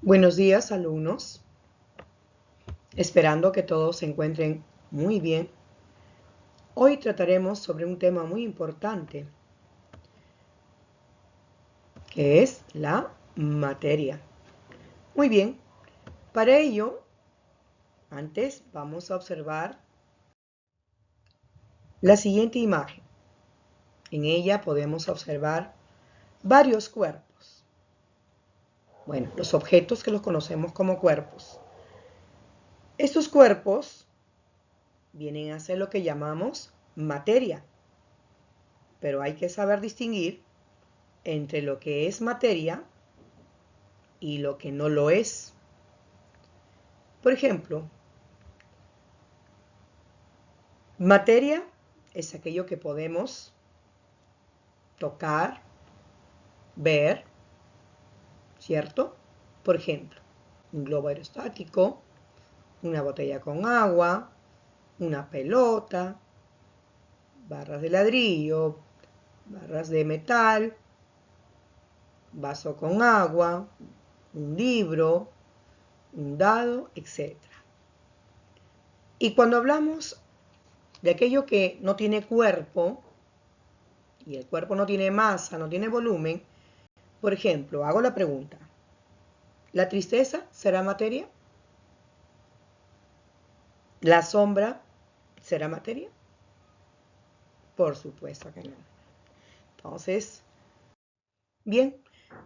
Buenos días, alumnos. Esperando que todos se encuentren muy bien. Hoy trataremos sobre un tema muy importante, que es la materia. Muy bien, para ello, antes vamos a observar la siguiente imagen. En ella podemos observar varios cuerpos. Bueno, los objetos que los conocemos como cuerpos. Estos cuerpos vienen a ser lo que llamamos materia, pero hay que saber distinguir entre lo que es materia y lo que no lo es. Por ejemplo, materia es aquello que podemos tocar, ver, ¿cierto? Por ejemplo, un globo aerostático, una botella con agua, una pelota, barras de ladrillo, barras de metal, vaso con agua, un libro, un dado, etc. Y cuando hablamos de aquello que no tiene cuerpo, y el cuerpo no tiene masa, no tiene volumen, por ejemplo, hago la pregunta, ¿la tristeza será materia? ¿La sombra será materia? Por supuesto que no. Entonces, bien,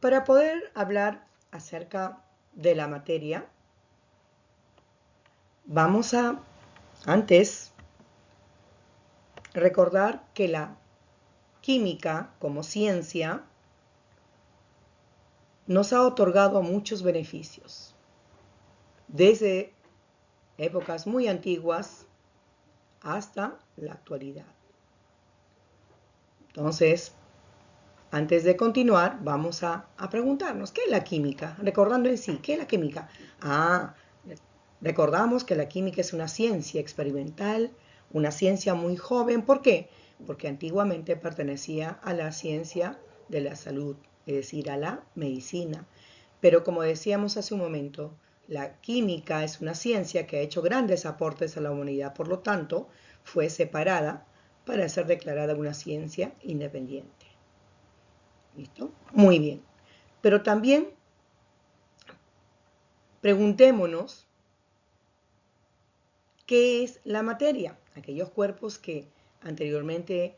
para poder hablar acerca de la materia, vamos a, antes, recordar que la química como ciencia nos ha otorgado muchos beneficios. Desde épocas muy antiguas hasta la actualidad. Entonces, antes de continuar, vamos a preguntarnos, ¿qué es la química? Recordando en sí, ¿qué es la química? Recordamos que la química es una ciencia experimental, una ciencia muy joven. ¿Por qué? Porque antiguamente pertenecía a la ciencia de la salud, es decir, a la medicina. Pero como decíamos hace un momento, la química es una ciencia que ha hecho grandes aportes a la humanidad, por lo tanto, fue separada para ser declarada una ciencia independiente. ¿Listo? Muy bien. Pero también preguntémonos qué es la materia, aquellos cuerpos que anteriormente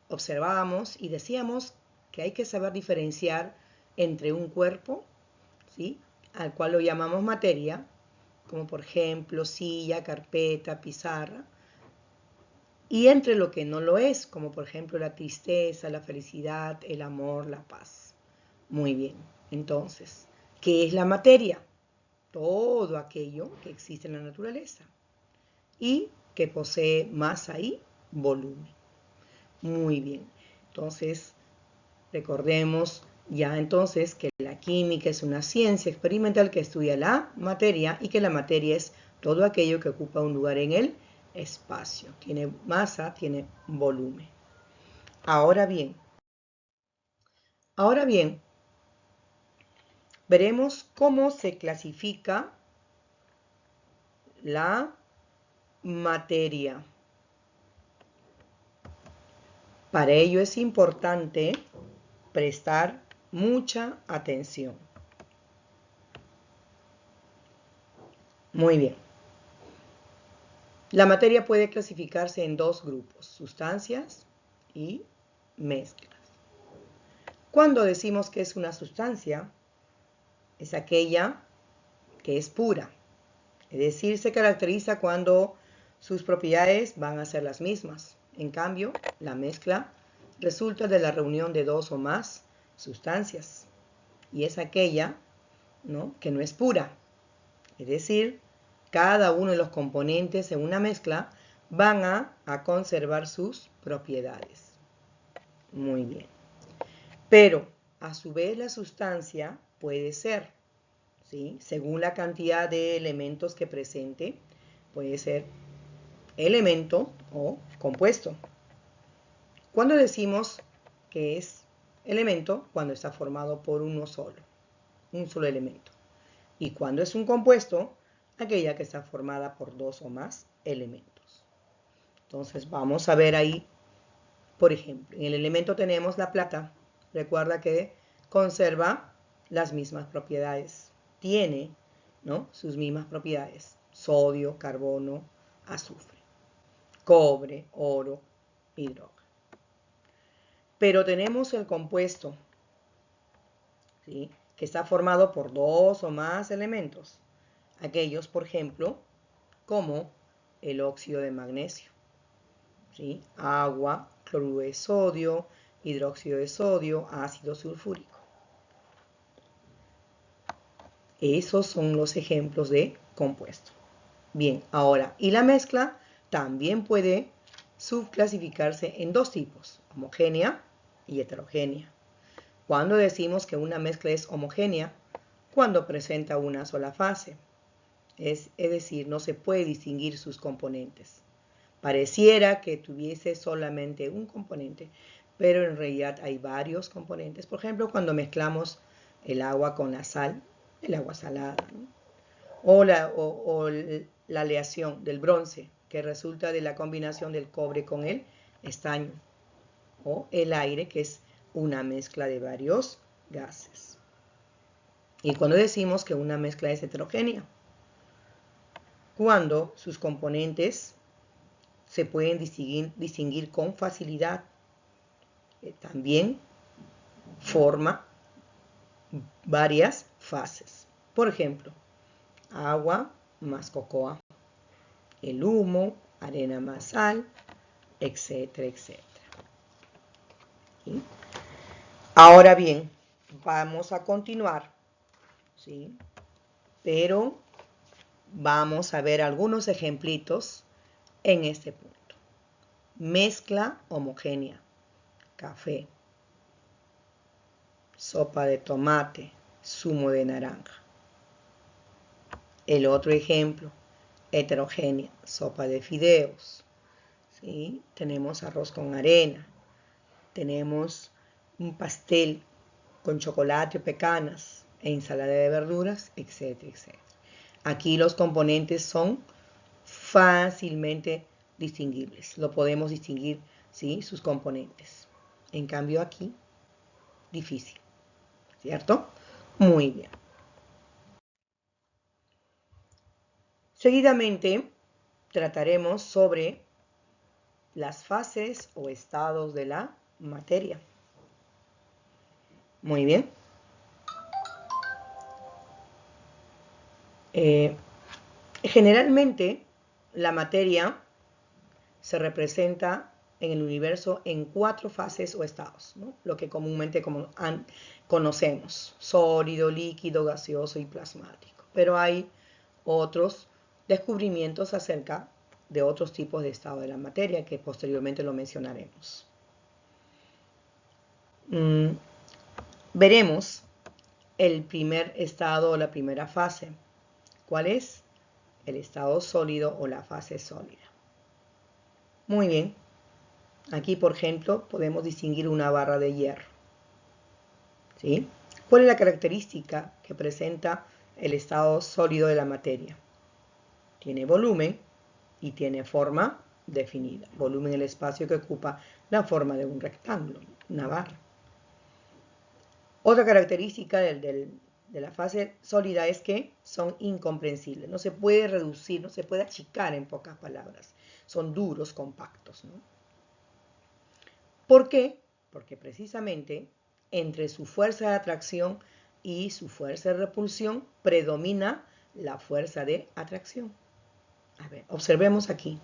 observábamos y decíamos que hay que saber diferenciar entre un cuerpo, ¿sí?, al cual lo llamamos materia, como por ejemplo silla, carpeta, pizarra, y entre lo que no lo es, como por ejemplo la tristeza, la felicidad, el amor, la paz. Muy bien, entonces, ¿qué es la materia? Todo aquello que existe en la naturaleza y que posee masa y volumen. Muy bien, entonces recordemos ya entonces que la química es una ciencia experimental que estudia la materia y que la materia es todo aquello que ocupa un lugar en el espacio. Tiene masa, tiene volumen. Ahora bien, veremos cómo se clasifica la materia. Para ello es importante prestar mucha atención. Muy bien. La materia puede clasificarse en dos grupos, sustancias y mezclas. Cuando decimos que es una sustancia, es aquella que es pura, es decir, se caracteriza cuando sus propiedades van a ser las mismas. En cambio, la mezcla resulta de la reunión de dos o más sustancias y es aquella, ¿no?, que no es pura, es decir, cada uno de los componentes en una mezcla van a conservar sus propiedades. Muy bien. Pero, a su vez, la sustancia puede ser, ¿sí?, según la cantidad de elementos que presente, puede ser elemento o compuesto. Cuando decimos que es elemento, cuando está formado por un solo elemento. Y cuando es un compuesto, aquella que está formada por dos o más elementos. Entonces vamos a ver ahí, por ejemplo, en el elemento tenemos la plata. Recuerda que conserva las mismas propiedades. Tiene, ¿no?, sus mismas propiedades. Sodio, carbono, azufre, cobre, oro, hidrógeno. Pero tenemos el compuesto, ¿sí?, que está formado por dos o más elementos. Aquellos, por ejemplo, como el óxido de magnesio, ¿sí?, agua, cloruro de sodio, hidróxido de sodio, ácido sulfúrico. Esos son los ejemplos de compuesto. Bien, ahora, y la mezcla también puede subclasificarse en dos tipos, homogénea y heterogénea. Cuando decimos que una mezcla es homogénea, cuando presenta una sola fase, es decir, no se puede distinguir sus componentes. Pareciera que tuviese solamente un componente, pero en realidad hay varios componentes. Por ejemplo, cuando mezclamos el agua con la sal, el agua salada, ¿no?, o la aleación del bronce, que resulta de la combinación del cobre con el estaño, o el aire, que es una mezcla de varios gases. Y cuando decimos que una mezcla es heterogénea, cuando sus componentes se pueden distinguir con facilidad, también forma varias fases. Por ejemplo, agua más cocoa, el humo, arena más sal, etcétera, etcétera. ¿Sí? Ahora bien, vamos a continuar, ¿sí?, pero vamos a ver algunos ejemplitos en este punto. Mezcla homogénea: café, sopa de tomate, zumo de naranja. El otro ejemplo, heterogénea: sopa de fideos, ¿sí?, tenemos arroz con arena, tenemos un pastel con chocolate o pecanas, ensalada de verduras, etcétera, etcétera. Aquí los componentes son fácilmente distinguibles. Lo podemos distinguir, ¿sí?, sus componentes. En cambio aquí, difícil, ¿cierto? Muy bien. Seguidamente trataremos sobre las fases o estados de la materia. Muy bien. Generalmente la materia se representa en el universo en 4 fases o estados, ¿no?, lo que comúnmente conocemos: sólido, líquido, gaseoso y plasmático. Pero hay otros descubrimientos acerca de otros tipos de estado de la materia que posteriormente lo mencionaremos. Veremos el primer estado o la primera fase. ¿Cuál es? El estado sólido o la fase sólida. Muy bien. Aquí, por ejemplo, podemos distinguir una barra de hierro, ¿sí? ¿Cuál es la característica que presenta el estado sólido de la materia? Tiene volumen y tiene forma definida. Volumen, el espacio que ocupa la forma de un rectángulo, una barra. Otra característica de la fase sólida es que son incomprensibles. No se puede reducir, no se puede achicar, en pocas palabras. Son duros, compactos, ¿no? ¿Por qué? Porque precisamente entre su fuerza de atracción y su fuerza de repulsión predomina la fuerza de atracción. A ver, observemos aquí.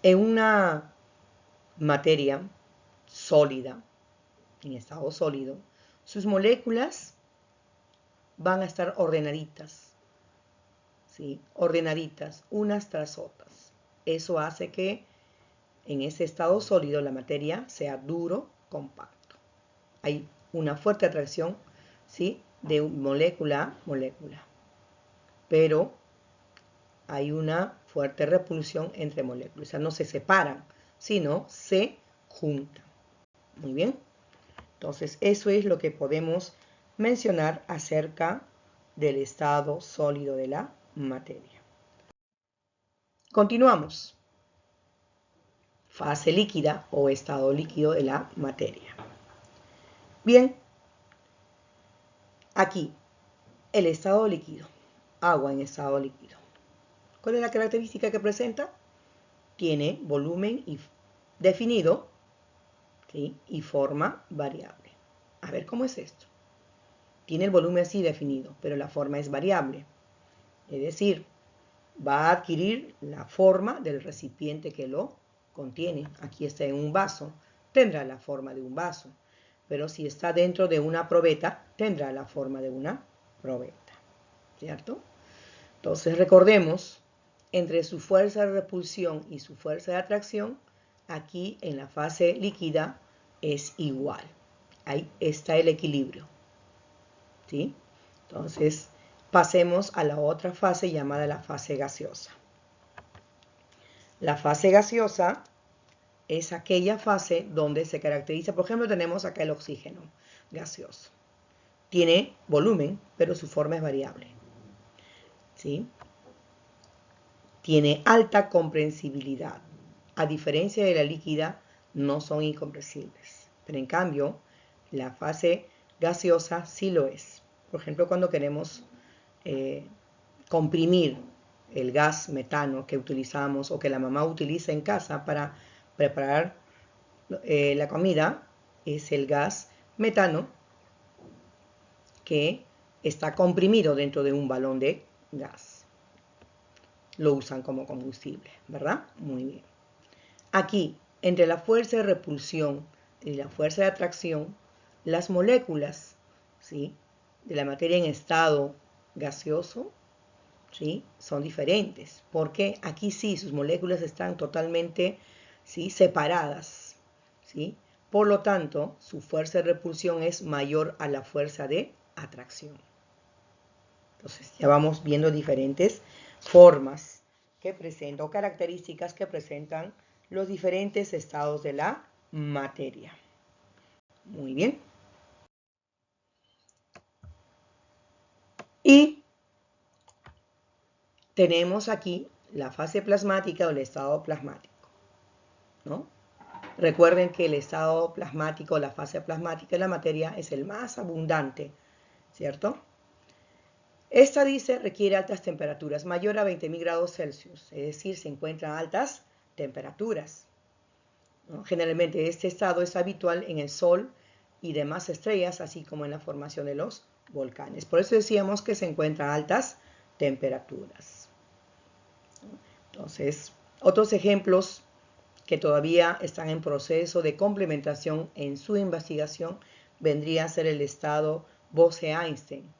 En una materia sólida, en estado sólido, sus moléculas van a estar ordenaditas, ¿sí?, ordenaditas, unas tras otras. Eso hace que en ese estado sólido la materia sea duro, compacto. Hay una fuerte atracción, ¿sí?, de molécula a molécula, pero hay una fuerte repulsión entre moléculas. O sea, no se separan, sino se juntan. Muy bien. Entonces, eso es lo que podemos mencionar acerca del estado sólido de la materia. Continuamos. Fase líquida o estado líquido de la materia. Bien, aquí el estado líquido, agua en estado líquido. ¿Cuál es la característica que presenta? Tiene volumen definido, ¿sí? Y forma variable. A ver cómo es esto. Tiene el volumen así definido, pero la forma es variable. Es decir, va a adquirir la forma del recipiente que lo contiene. Aquí está en un vaso, tendrá la forma de un vaso. Pero si está dentro de una probeta, tendrá la forma de una probeta. ¿Cierto? Entonces recordemos, entre su fuerza de repulsión y su fuerza de atracción, aquí en la fase líquida es igual. Ahí está el equilibrio. ¿Sí? Entonces, pasemos a la otra fase llamada la fase gaseosa. La fase gaseosa es aquella fase donde se caracteriza, por ejemplo, tenemos acá el oxígeno gaseoso. Tiene volumen, pero su forma es variable. ¿Sí? Tiene alta comprensibilidad. A diferencia de la líquida, no son incompresibles. Pero en cambio, la fase gaseosa sí lo es. Por ejemplo, cuando queremos comprimir el gas metano que utilizamos o que la mamá utiliza en casa para preparar la comida, es el gas metano que está comprimido dentro de un balón de gas. Lo usan como combustible, ¿verdad? Muy bien. Aquí, entre la fuerza de repulsión y la fuerza de atracción, las moléculas, ¿sí?, de la materia en estado gaseoso, ¿sí?, son diferentes, porque aquí sí sus moléculas están totalmente, ¿sí?, separadas, ¿sí? Por lo tanto, su fuerza de repulsión es mayor a la fuerza de atracción. Entonces, ya vamos viendo diferentes formas que presentan o características que presentan los diferentes estados de la materia. Muy bien. Y tenemos aquí la fase plasmática o el estado plasmático, ¿no? Recuerden que el estado plasmático, la fase plasmática de la materia es el más abundante, ¿cierto? Esta dice requiere altas temperaturas, mayor a 20.000 grados Celsius, es decir, se encuentran altas temperaturas, ¿no? Generalmente este estado es habitual en el Sol y demás estrellas, así como en la formación de los volcanes. Por eso decíamos que se encuentran altas temperaturas. Entonces, otros ejemplos que todavía están en proceso de complementación en su investigación vendría a ser el estado Bose-Einstein.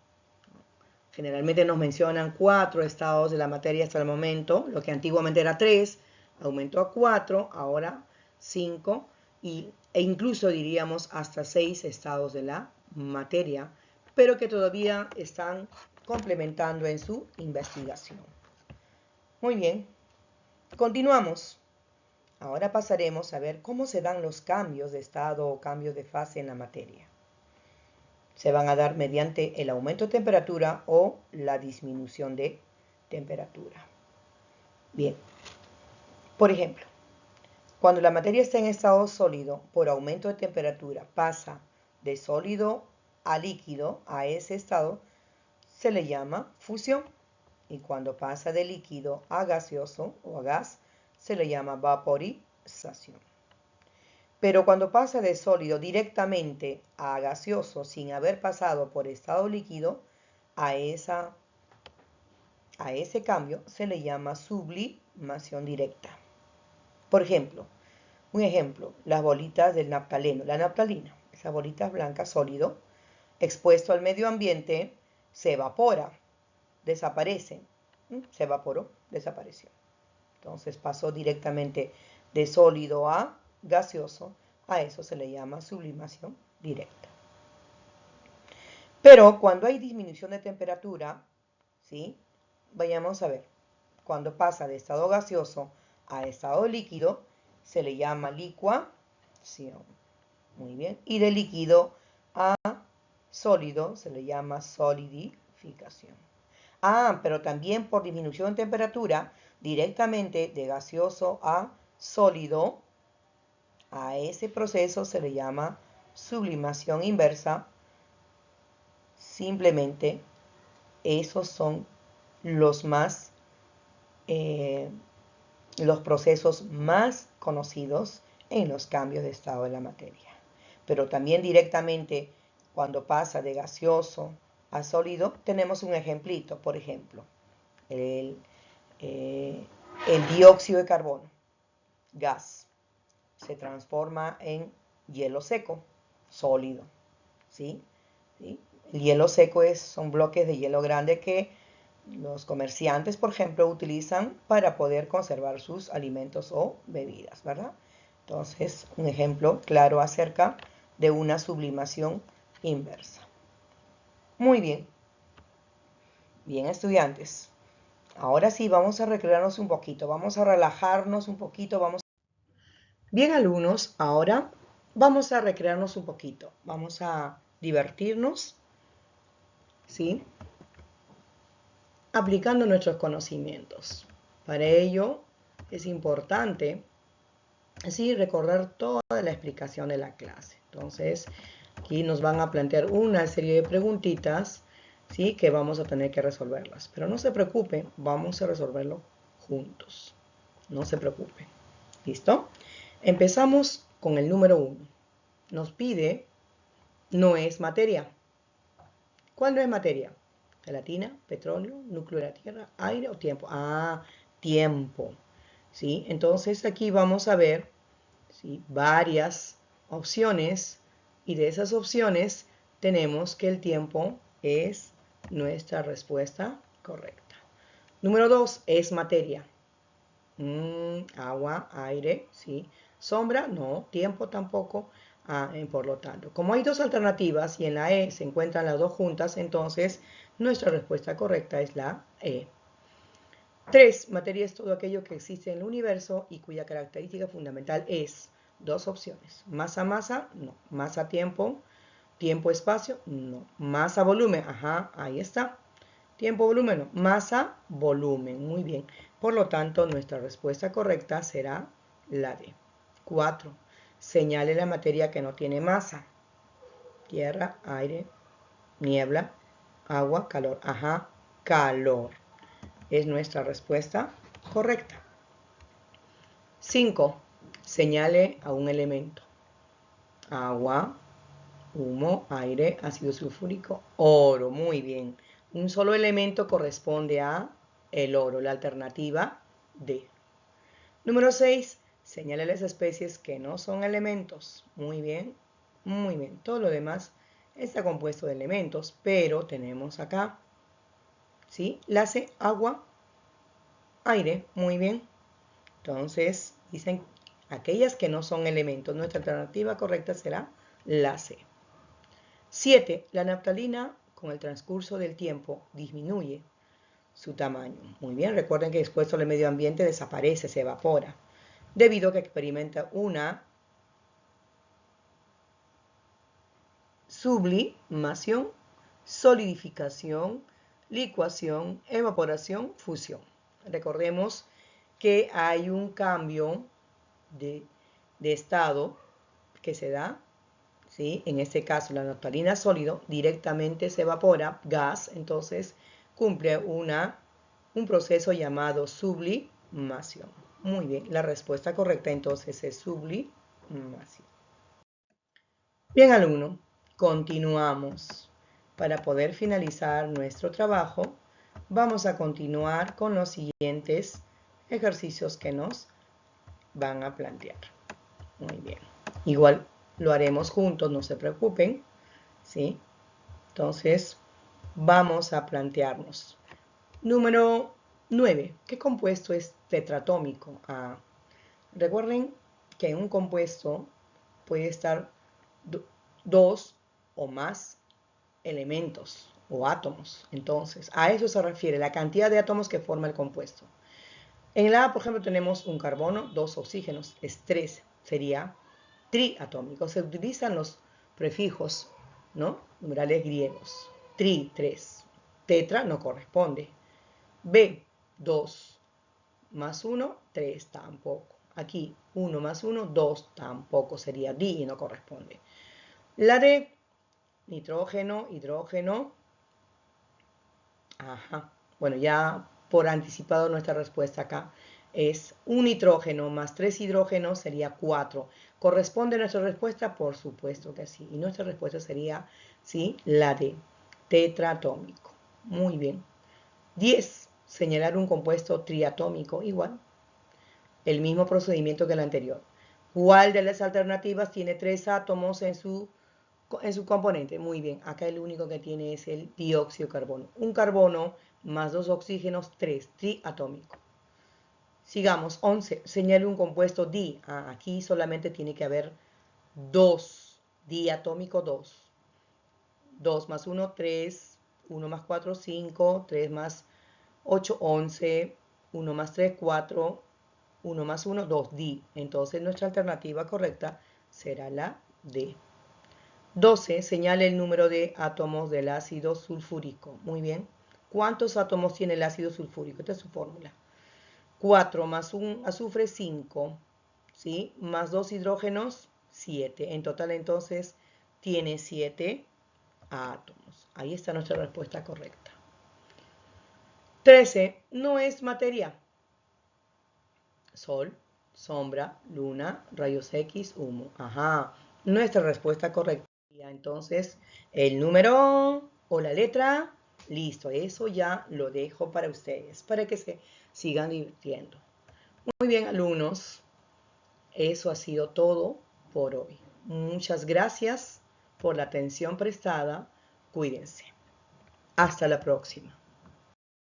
Generalmente nos mencionan 4 estados de la materia hasta el momento, lo que antiguamente era 3, aumentó a 4, ahora 5, e incluso diríamos hasta 6 estados de la materia, pero que todavía están complementando en su investigación. Muy bien, continuamos. Ahora pasaremos a ver cómo se dan los cambios de estado o cambios de fase en la materia. Se van a dar mediante el aumento de temperatura o la disminución de temperatura. Bien, por ejemplo, cuando la materia está en estado sólido, por aumento de temperatura pasa de sólido a líquido, a ese estado se le llama fusión. Y cuando pasa de líquido a gaseoso o a gas, se le llama vaporización. Pero cuando pasa de sólido directamente a gaseoso sin haber pasado por estado líquido, a ese cambio se le llama sublimación directa. Por ejemplo, las bolitas del naftaleno, la naftalina, esas bolitas blancas sólido, expuesto al medio ambiente, se evapora, desaparece. Se evaporó, desapareció. Entonces pasó directamente de sólido a gaseoso, a eso se le llama sublimación directa. Pero cuando hay disminución de temperatura, ¿sí?, vayamos a ver, cuando pasa de estado gaseoso a estado líquido, se le llama licuación. Muy bien. Y de líquido a sólido se le llama solidificación. solidificación. Pero también por disminución de temperatura, directamente de gaseoso a sólido, a ese proceso se le llama sublimación inversa. Simplemente esos son los los procesos más conocidos en los cambios de estado de la materia. Pero también directamente cuando pasa de gaseoso a sólido, tenemos un ejemplito, por ejemplo, el dióxido de carbono, gas, se transforma en hielo seco, sólido, ¿sí? ¿Sí? El hielo seco son bloques de hielo grande que los comerciantes, por ejemplo, utilizan para poder conservar sus alimentos o bebidas, ¿verdad? Entonces, un ejemplo claro acerca de una sublimación inversa. Muy bien. Bien, estudiantes. Ahora sí, vamos a recrearnos un poquito, vamos a relajarnos un poquito, Bien, alumnos, ahora vamos a recrearnos un poquito, vamos a divertirnos, ¿sí? Aplicando nuestros conocimientos. Para ello es importante, ¿sí?, recordar toda la explicación de la clase. Entonces, aquí nos van a plantear una serie de preguntitas, ¿sí?, que vamos a tener que resolverlas. Pero no se preocupen, vamos a resolverlo juntos. No se preocupen. ¿Listo? Empezamos con el número 1. Nos pide, no es materia. ¿Cuál no es materia? Gelatina, petróleo, núcleo de la Tierra, aire o tiempo. Tiempo. ¿Sí? Entonces aquí vamos a ver, ¿sí?, varias opciones, y de esas opciones tenemos que el tiempo es nuestra respuesta correcta. Número 2, es materia. Agua, aire, ¿sí? Sombra, no. Tiempo tampoco. Por lo tanto, como hay dos alternativas y en la E se encuentran las dos juntas, entonces nuestra respuesta correcta es la E. 3. Materia es todo aquello que existe en el universo y cuya característica fundamental es, dos opciones. Masa, masa, no. Masa, tiempo. Tiempo, espacio, no. Masa, volumen, ahí está. Tiempo, volumen, no. Masa, volumen, muy bien. Por lo tanto, nuestra respuesta correcta será la D. 4. Señale la materia que no tiene masa. Tierra, aire, niebla, agua, calor. Calor. Es nuestra respuesta correcta. 5. Señale a un elemento. Agua, humo, aire, ácido sulfúrico, oro. Muy bien. Un solo elemento corresponde a el oro, la alternativa D. Número 6. Señale las especies que no son elementos. Muy bien, muy bien. Todo lo demás está compuesto de elementos, pero tenemos acá, ¿sí?, la C, agua, aire. Muy bien. Entonces, dicen aquellas que no son elementos. Nuestra alternativa correcta será la C. 7. La naftalina con el transcurso del tiempo disminuye su tamaño. Muy bien, recuerden que expuesto al medio ambiente desaparece, se evapora, debido a que experimenta una sublimación, solidificación, licuación, evaporación, fusión. Recordemos que hay un cambio de estado que se da, ¿sí? En este caso, la naftalina sólido directamente se evapora, gas, entonces cumple un proceso llamado sublimación. Muy bien, la respuesta correcta entonces es sublimación. Bien, alumno, continuamos. Para poder finalizar nuestro trabajo, vamos a continuar con los siguientes ejercicios que nos van a plantear. Muy bien. Igual lo haremos juntos, no se preocupen, ¿sí? Entonces, vamos a plantearnos. Número 9. ¿Qué compuesto es tetratómico? Recuerden que en un compuesto puede estar dos o más elementos o átomos. Entonces, a eso se refiere la cantidad de átomos que forma el compuesto. En el A, por ejemplo, tenemos un carbono, dos oxígenos, es 3, sería triatómico. Se utilizan los prefijos, ¿no?, numerales griegos. 3. Tetra no corresponde. B, 2 más 1, 3 tampoco. Aquí 1 más 1, 2 tampoco. Sería D y no corresponde. La D, nitrógeno, hidrógeno. Ajá. Bueno, ya por anticipado nuestra respuesta acá es un nitrógeno más 3 hidrógenos sería 4. ¿Corresponde nuestra respuesta? Por supuesto que sí. Y nuestra respuesta sería, sí, la D, tetraatómico. Muy bien. 10. Señalar un compuesto triatómico. Igual. El mismo procedimiento que el anterior. ¿Cuál de las alternativas tiene 3 átomos en su componente? Muy bien, acá el único que tiene es el dióxido de carbono. Un carbono más 2 oxígenos, 3, triatómico. Sigamos, 11. Señale un compuesto di. Aquí solamente tiene que haber 2. Diatómico 2. 2 más 1, 3. 1 más 4, 5. 3 más 8, 11. 1 más 3, 4. 1 más 1, 2. Di. Entonces nuestra alternativa correcta será la D. 12. Señale el número de átomos del ácido sulfúrico. Muy bien. ¿Cuántos átomos tiene el ácido sulfúrico? Esta es su fórmula. 4 más 1 azufre, 5. ¿Sí? Más 2 hidrógenos, 7. En total, entonces, tiene 7 átomos. Ahí está nuestra respuesta correcta. 13. No es materia. Sol, sombra, luna, rayos X, humo. Ajá. Nuestra respuesta correcta. Entonces, el número o la letra, listo. Eso ya lo dejo para ustedes, para que se sigan divirtiendo. Muy bien, alumnos. Eso ha sido todo por hoy. Muchas gracias por la atención prestada. Cuídense. Hasta la próxima.